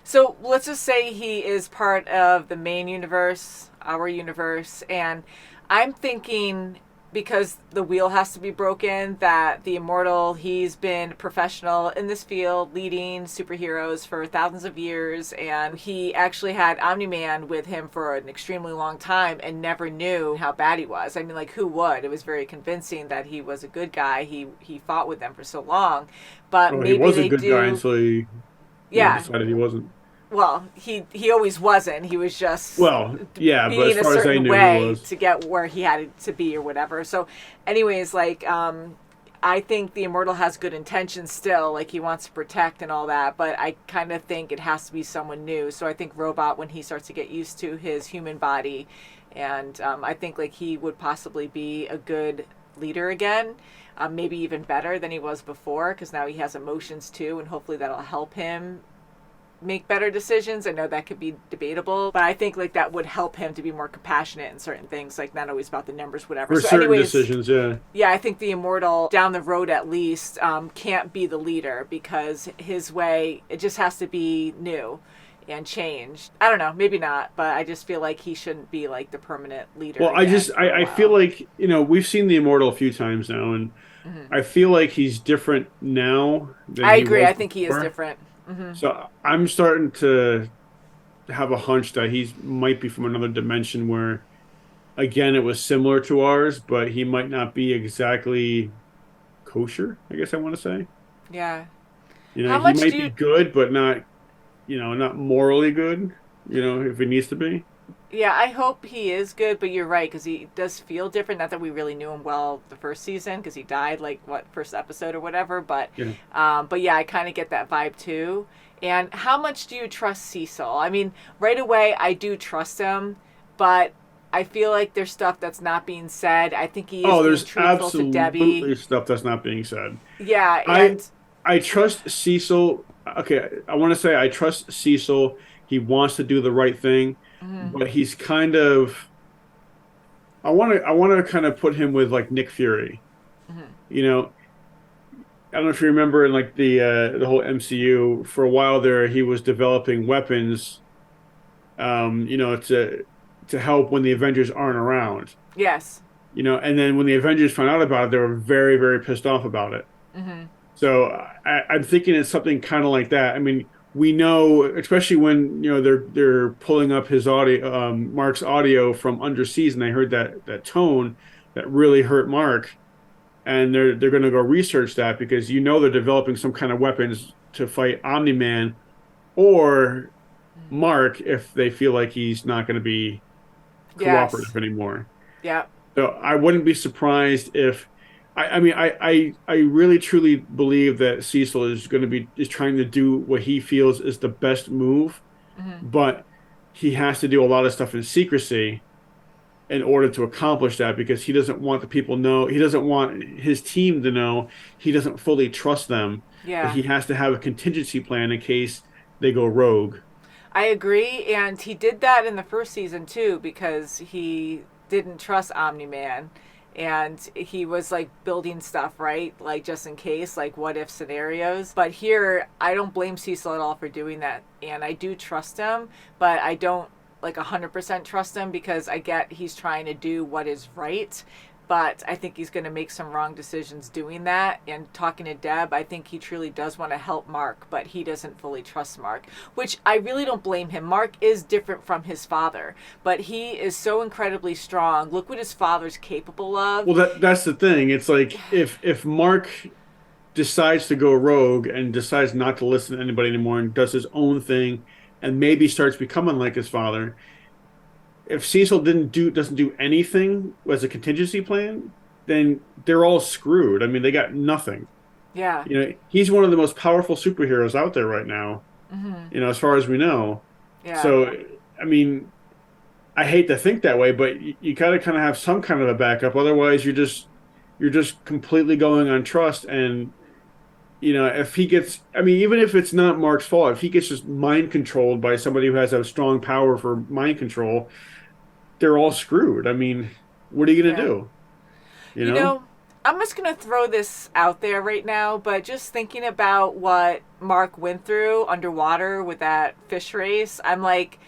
[SPEAKER 1] So let's just say he is part of the main universe, our universe, and I'm thinking because the wheel has to be broken that the immortal, he's been professional in this field leading superheroes for thousands of years, and he actually had Omni-Man with him for an extremely long time and never knew how bad he was. I mean, like, who would? It was very convincing that he was a good guy. He fought with them for so long, but
[SPEAKER 2] Well, he
[SPEAKER 1] maybe
[SPEAKER 2] was a
[SPEAKER 1] they
[SPEAKER 2] good guy
[SPEAKER 1] do.
[SPEAKER 2] until he,
[SPEAKER 1] Yeah,
[SPEAKER 2] decided he wasn't.
[SPEAKER 1] well, he always wasn't. He was just
[SPEAKER 2] Well, yeah, but as
[SPEAKER 1] being a
[SPEAKER 2] far as I
[SPEAKER 1] certain
[SPEAKER 2] knew, he
[SPEAKER 1] way
[SPEAKER 2] was.
[SPEAKER 1] to get where he had to be or whatever. So, anyways, like I think the immortal has good intentions still, like he wants to protect and all that, but I kind of think it has to be someone new. So I think Robot, when he starts to get used to his human body, and I think like he would possibly be a good leader again. Maybe even better than he was before because now he has emotions too, and hopefully that'll help him make better decisions. I know that could be debatable, but I think like that would help him to be more compassionate in certain things, like not always about the numbers, whatever.
[SPEAKER 2] For
[SPEAKER 1] So,
[SPEAKER 2] certain
[SPEAKER 1] anyways,
[SPEAKER 2] decisions, yeah.
[SPEAKER 1] yeah, I think the immortal down the road at least can't be the leader because his way it just has to be new and changed. I don't know, maybe not, but I just feel like he shouldn't be like the permanent leader
[SPEAKER 2] Well,
[SPEAKER 1] again for a
[SPEAKER 2] I feel
[SPEAKER 1] while.
[SPEAKER 2] like, we've seen the Immortal a few times now, and
[SPEAKER 1] Hmm.
[SPEAKER 2] I feel like he's different now than
[SPEAKER 1] I
[SPEAKER 2] he
[SPEAKER 1] agree.
[SPEAKER 2] was
[SPEAKER 1] I think he is
[SPEAKER 2] before.
[SPEAKER 1] different. Hmm.
[SPEAKER 2] So I'm starting to have a hunch that he might be from another dimension where, again, it was similar to ours, but he might not be exactly kosher, I guess I want to say.
[SPEAKER 1] Yeah. How
[SPEAKER 2] He
[SPEAKER 1] much
[SPEAKER 2] might
[SPEAKER 1] do
[SPEAKER 2] be
[SPEAKER 1] you
[SPEAKER 2] good, but not, not morally good, if he needs to be.
[SPEAKER 1] Yeah, I hope he is good, but you're right because he does feel different. Not that we really knew him well the first season because he died like what first episode or whatever.
[SPEAKER 2] Yeah.
[SPEAKER 1] But yeah, I kind of get that vibe too. And how much do you trust Cecil? I mean, right away I do trust him, but I feel like there's stuff that's not being said. I think he is
[SPEAKER 2] Oh,
[SPEAKER 1] being
[SPEAKER 2] there's
[SPEAKER 1] truthful to Debbie.
[SPEAKER 2] absolutely stuff that's not being said.
[SPEAKER 1] Yeah,
[SPEAKER 2] I
[SPEAKER 1] and
[SPEAKER 2] I trust Cecil. Okay, I want to say I trust Cecil. He wants to do the right thing,
[SPEAKER 1] mhm,
[SPEAKER 2] but he's kind of I want to kind of put him with like Nick Fury.
[SPEAKER 1] mhm.
[SPEAKER 2] You know, I don't know if you remember in like the whole MCU for a while there he was developing weapons to help when the Avengers aren't around.
[SPEAKER 1] Yes.
[SPEAKER 2] And then when the Avengers found out about it, they were very, very pissed off about it.
[SPEAKER 1] Hmm.
[SPEAKER 2] So I'm thinking it's something kind of like that. I mean, we know, especially when they're pulling up his audio, Mark's audio from under season. I heard that tone that really hurt Mark, and they're going to go research that because they're developing some kind of weapons to fight Omni Man or Mark if they feel like he's not going to be
[SPEAKER 1] Yes.
[SPEAKER 2] cooperative anymore.
[SPEAKER 1] Yeah.
[SPEAKER 2] So I wouldn't be surprised if I mean I really truly believe that Cecil is trying to do what he feels is the best move,
[SPEAKER 1] Hmm.
[SPEAKER 2] but he has to do a lot of stuff in secrecy in order to accomplish that because he doesn't want the people know he doesn't want his team to know he doesn't fully trust them, but
[SPEAKER 1] Yeah.
[SPEAKER 2] he has to have a contingency plan in case they go rogue.
[SPEAKER 1] I agree, and he did that in the first season too because he didn't trust Omni Man, and he was like building stuff right, like just in case, like what if scenarios. But here, I don't blame Cecil at all for doing that, and I do trust him, but I don't like 100% trust him because I get he's trying to do what is right, but I think he's going to make some wrong decisions doing that. And talking to Deb, I think he truly does want to help Mark, but he doesn't fully trust Mark, which I really don't blame him. Mark is different from his father, but he is so incredibly strong. Look what his father's capable of.
[SPEAKER 2] Well, that's the thing. It's like if Mark decides to go rogue and decides not to listen to anybody anymore and does his own thing and maybe starts becoming like his father, if Cecil doesn't do anything as a contingency plan, then they're all screwed. I mean, they got nothing.
[SPEAKER 1] Yeah.
[SPEAKER 2] He's one of the most powerful superheroes out there right now,
[SPEAKER 1] Hmm.
[SPEAKER 2] as far as we know.
[SPEAKER 1] Yeah.
[SPEAKER 2] So, I mean, I hate to think that way, but you gotta kind of have some kind of a backup. Otherwise, you're just completely going on trust. And if he gets, I mean, even if it's not Mark's fault, if he gets just mind controlled by somebody who has a strong power for mind control, they're all screwed. I mean, what are you gonna
[SPEAKER 1] Yeah.
[SPEAKER 2] do? You
[SPEAKER 1] You
[SPEAKER 2] know?
[SPEAKER 1] know, I'm just going to throw this out there right now, but just thinking about what Mark went through underwater with that fish race, I'm like,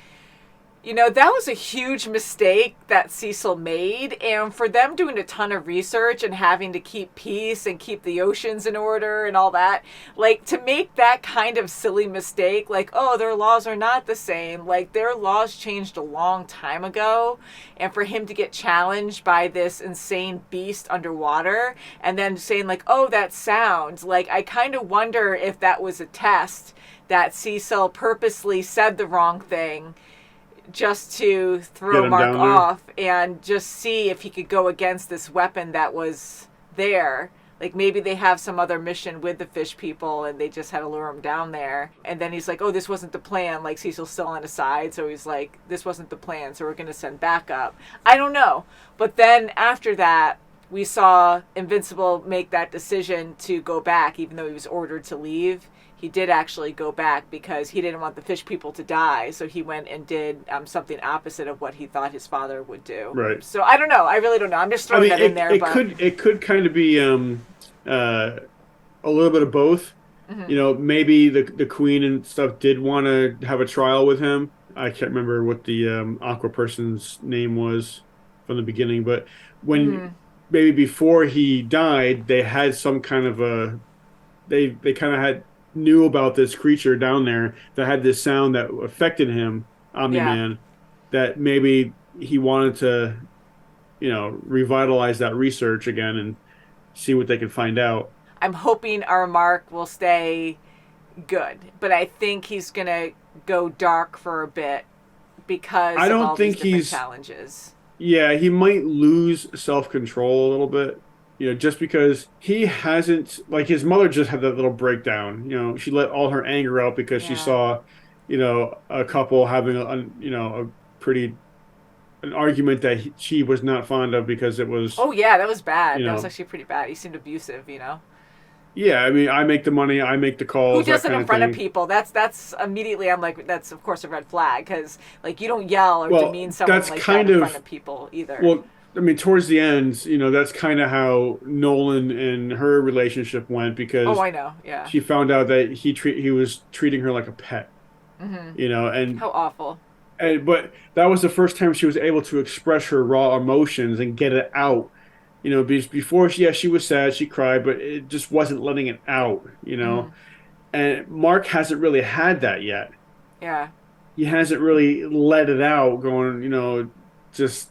[SPEAKER 1] that was a huge mistake that Cecil made. And for them doing a ton of research and having to keep peace and keep the oceans in order and all that, like to make that kind of silly mistake, like, oh, their laws are not the same. Like their laws changed a long time ago. And for him to get challenged by this insane beast underwater and then saying, like, oh, that sounds like, I kind of wonder if that was a test that Cecil purposely said the wrong thing just to
[SPEAKER 2] Get
[SPEAKER 1] throw
[SPEAKER 2] him
[SPEAKER 1] Mark
[SPEAKER 2] down there.
[SPEAKER 1] off and just see if he could go against this weapon that was there. Like maybe they have some other mission with the fish people and they just had to lure him down there. And then he's like, oh, this wasn't the plan. Like Cecil's still on his side. So he's like, this wasn't the plan. So we're going to send backup. I don't know. But then after that, we saw Invincible make that decision to go back, even though he was ordered to leave. He did actually go back because he didn't want the fish people to die. So he went and did something opposite of what he thought his father would do.
[SPEAKER 2] Right.
[SPEAKER 1] So I don't know. I really don't know. I'm just
[SPEAKER 2] I
[SPEAKER 1] throwing
[SPEAKER 2] mean,
[SPEAKER 1] that in there.
[SPEAKER 2] it
[SPEAKER 1] But
[SPEAKER 2] could kind of be uh, a little bit of both.
[SPEAKER 1] mm-hmm.
[SPEAKER 2] Maybe the queen and stuff did want to have a trial with him. I can't remember what the aqua person's name was from the beginning, but
[SPEAKER 1] Mm-hmm.
[SPEAKER 2] when maybe before he died, they had some kind of a they kind of had knew about this creature down there that had this sound that affected him, Omni
[SPEAKER 1] Yeah.
[SPEAKER 2] Man, that maybe he wanted to revitalize that research again and see what they can find out.
[SPEAKER 1] I'm hoping our Mark will stay good, but I think he's gonna go dark for a bit because
[SPEAKER 2] I
[SPEAKER 1] of
[SPEAKER 2] don't
[SPEAKER 1] all these
[SPEAKER 2] think
[SPEAKER 1] different
[SPEAKER 2] he's
[SPEAKER 1] challenges.
[SPEAKER 2] Yeah, he might lose self-control a little bit, just because he hasn't, like his mother just had that little breakdown. She let all her anger out because she
[SPEAKER 1] Yeah.
[SPEAKER 2] saw, a couple having a pretty an argument that she was not fond of because it was,
[SPEAKER 1] Oh yeah, that was bad.
[SPEAKER 2] you
[SPEAKER 1] That was
[SPEAKER 2] know,
[SPEAKER 1] actually pretty bad. He seemed abusive.
[SPEAKER 2] yeah, I mean, I make the money, I make the
[SPEAKER 1] Who
[SPEAKER 2] calls, that
[SPEAKER 1] does it
[SPEAKER 2] kind
[SPEAKER 1] in
[SPEAKER 2] of
[SPEAKER 1] front of
[SPEAKER 2] thing.
[SPEAKER 1] people? That's immediately I'm like that's of course a red flag because like you don't yell or
[SPEAKER 2] Well,
[SPEAKER 1] demean someone
[SPEAKER 2] that's
[SPEAKER 1] like that
[SPEAKER 2] kind
[SPEAKER 1] in front
[SPEAKER 2] of
[SPEAKER 1] of people either.
[SPEAKER 2] Well, I mean, towards the end, that's kind of how Nolan and her relationship went
[SPEAKER 1] Oh,
[SPEAKER 2] because
[SPEAKER 1] I know. Yeah.
[SPEAKER 2] she found out that he was treating her like a pet,
[SPEAKER 1] Mm-hmm.
[SPEAKER 2] and
[SPEAKER 1] How awful.
[SPEAKER 2] but that was the first time she was able to express her raw emotions and get it out. Because before she was sad, she cried, but it just wasn't letting it out.
[SPEAKER 1] Mm-hmm.
[SPEAKER 2] And Mark hasn't really had that yet.
[SPEAKER 1] Yeah.
[SPEAKER 2] He hasn't really let it out, going, just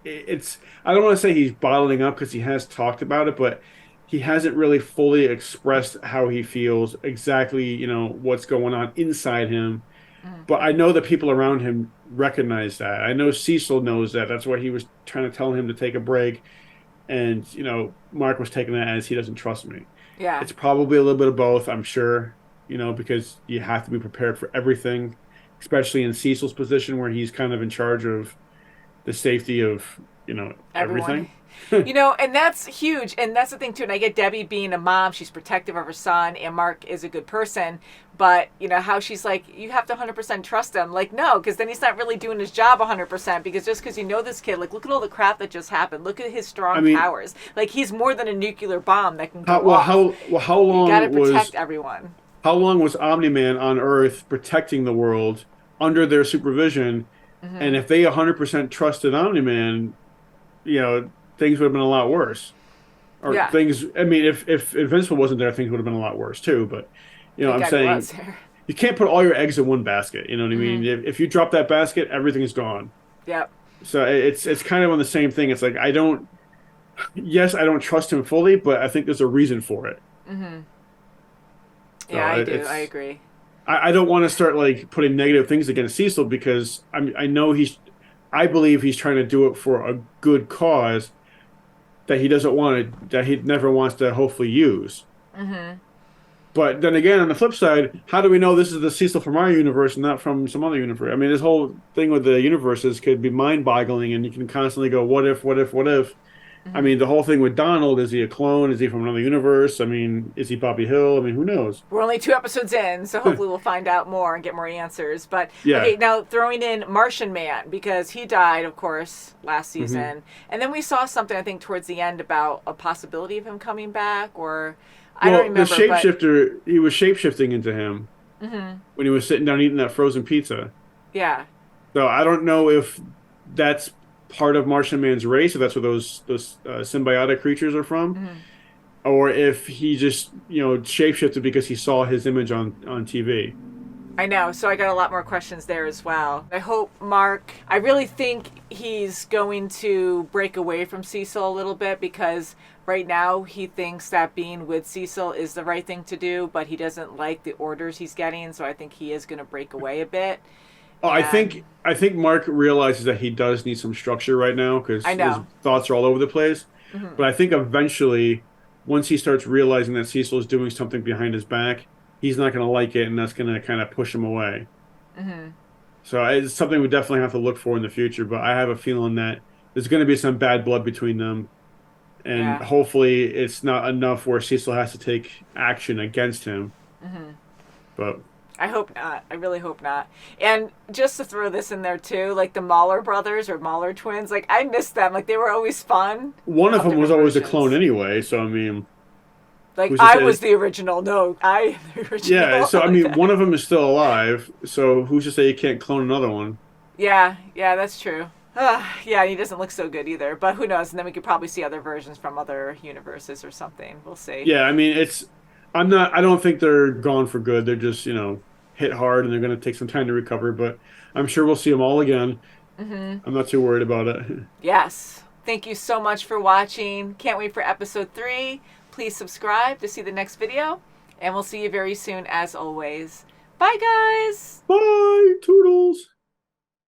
[SPEAKER 2] it's I don't want to say he's bottling up because he has talked about it, but he hasn't really fully expressed how he feels exactly, what's going on inside him.
[SPEAKER 1] Mm-hmm.
[SPEAKER 2] But I know that people around him recognize that. I know Cecil knows that. That's why he was trying to tell him to take a break. And, Mark was taking that as he doesn't trust me.
[SPEAKER 1] Yeah.
[SPEAKER 2] It's probably a little bit of both, I'm sure, because you have to be prepared for everything, especially in Cecil's position where he's kind of in charge of the safety of,
[SPEAKER 1] Everyone.
[SPEAKER 2] everything.
[SPEAKER 1] And that's huge. And that's the thing, too. And I get Debbie being a mom. She's protective of her son, and Mark is a good person. But, how she's like, you have to 100% trust him. Like, no, because then he's not really doing his job 100%. Because just because you know this kid, like, look at all the crap that just happened. Look at his
[SPEAKER 2] I
[SPEAKER 1] strong
[SPEAKER 2] mean,
[SPEAKER 1] powers. Like, he's more than a nuclear bomb that can
[SPEAKER 2] how
[SPEAKER 1] go
[SPEAKER 2] well
[SPEAKER 1] off.
[SPEAKER 2] how
[SPEAKER 1] You got to
[SPEAKER 2] long
[SPEAKER 1] protect
[SPEAKER 2] was
[SPEAKER 1] everyone.
[SPEAKER 2] how long was Omni-Man on Earth protecting the world under their supervision? And
[SPEAKER 1] Mm-hmm.
[SPEAKER 2] if they 100% trusted Omni-Man, things would have been a lot worse. Or
[SPEAKER 1] Yeah.
[SPEAKER 2] things, I mean, if Invincible wasn't there, things would have been a lot worse too. But,
[SPEAKER 1] Thank
[SPEAKER 2] I'm
[SPEAKER 1] God he was
[SPEAKER 2] saying
[SPEAKER 1] there.
[SPEAKER 2] you can't put all your eggs in one basket. You know what I
[SPEAKER 1] Mm-hmm.
[SPEAKER 2] mean? If you drop that basket, everything's gone.
[SPEAKER 1] Yep.
[SPEAKER 2] So it's kind of on the same thing. It's like yes, I don't trust him fully, but I think there's a reason for it.
[SPEAKER 1] Mm-hmm. Yeah,
[SPEAKER 2] So
[SPEAKER 1] I do. I agree.
[SPEAKER 2] I don't want to start like putting negative things against Cecil because I know I believe he's trying to do it for a good cause that he never wants to hopefully use.
[SPEAKER 1] Mm-hmm.
[SPEAKER 2] But then again, on the flip side, how do we know this is the Cecil from our universe and not from some other universe? I mean, this whole thing with the universes could be mind-boggling, and you can constantly go, "What if? What if? What if?" I mean, the whole thing with Donald, is he a clone? Is he from another universe? I mean, is he Bobby Hill? I mean, who knows?
[SPEAKER 1] We're only 2 episodes in, so hopefully we'll find out more and get more answers. But
[SPEAKER 2] Yeah.
[SPEAKER 1] okay, now throwing in Martian Man, because he died, of course, last season.
[SPEAKER 2] Hmm.
[SPEAKER 1] And then we saw something, I think, towards the end about a possibility of him coming back, or I don't
[SPEAKER 2] Well, the
[SPEAKER 1] remember, but
[SPEAKER 2] shapeshifter, he was shapeshifting into him when he was sitting down eating that frozen pizza.
[SPEAKER 1] yeah.
[SPEAKER 2] So I don't know if that's part of Martian Man's race, if that's where those symbiotic creatures are from, or if he just shapeshifted because he saw his image on TV.
[SPEAKER 1] I know, so I got a lot more questions there as well. I hope Mark, I really think he's going to break away from Cecil a little bit, because right now he thinks that being with Cecil is the right thing to do, but he doesn't like the orders he's getting, so I think he is going to break away a bit.
[SPEAKER 2] Oh,
[SPEAKER 1] And
[SPEAKER 2] I think Mark realizes that he does need some structure right now because
[SPEAKER 1] I
[SPEAKER 2] his
[SPEAKER 1] know.
[SPEAKER 2] thoughts are all over the place. But I think eventually, once he starts realizing that Cecil is doing something behind his back, he's not going to like it, and that's going to kind of push him away. So it's something we definitely have to look for in the future. But I have a feeling that there's going to be some bad blood between them, and
[SPEAKER 1] Yeah.
[SPEAKER 2] hopefully, it's not enough where Cecil has to take action against him. But
[SPEAKER 1] I hope not. I really hope not. And just to throw this in there too, like the Mahler brothers or Mahler twins, like I miss them. Like they were always fun.
[SPEAKER 2] one of
[SPEAKER 1] Of
[SPEAKER 2] them was
[SPEAKER 1] different
[SPEAKER 2] always a clone
[SPEAKER 1] versions.
[SPEAKER 2] anyway. So I mean,
[SPEAKER 1] Like
[SPEAKER 2] who's to
[SPEAKER 1] I
[SPEAKER 2] say?
[SPEAKER 1] was the original. No, I am the original.
[SPEAKER 2] Yeah, so I
[SPEAKER 1] Like
[SPEAKER 2] mean,
[SPEAKER 1] that.
[SPEAKER 2] one of them is still alive, so who's to say you can't clone another one?
[SPEAKER 1] Yeah, yeah, that's true. Yeah, he doesn't look so good either. But who knows? And then we could probably see other versions from other universes or something. We'll see.
[SPEAKER 2] Yeah, I mean, I don't think they're gone for good. They're just, hit hard and they're going to take some time to recover, but I'm sure we'll see them all again. I'm not too worried about it.
[SPEAKER 1] Yes. Thank you so much for watching. Can't wait for episode 3. Please subscribe to see the next video. And we'll see you very soon as always. Bye, guys.
[SPEAKER 2] Bye, Toodles.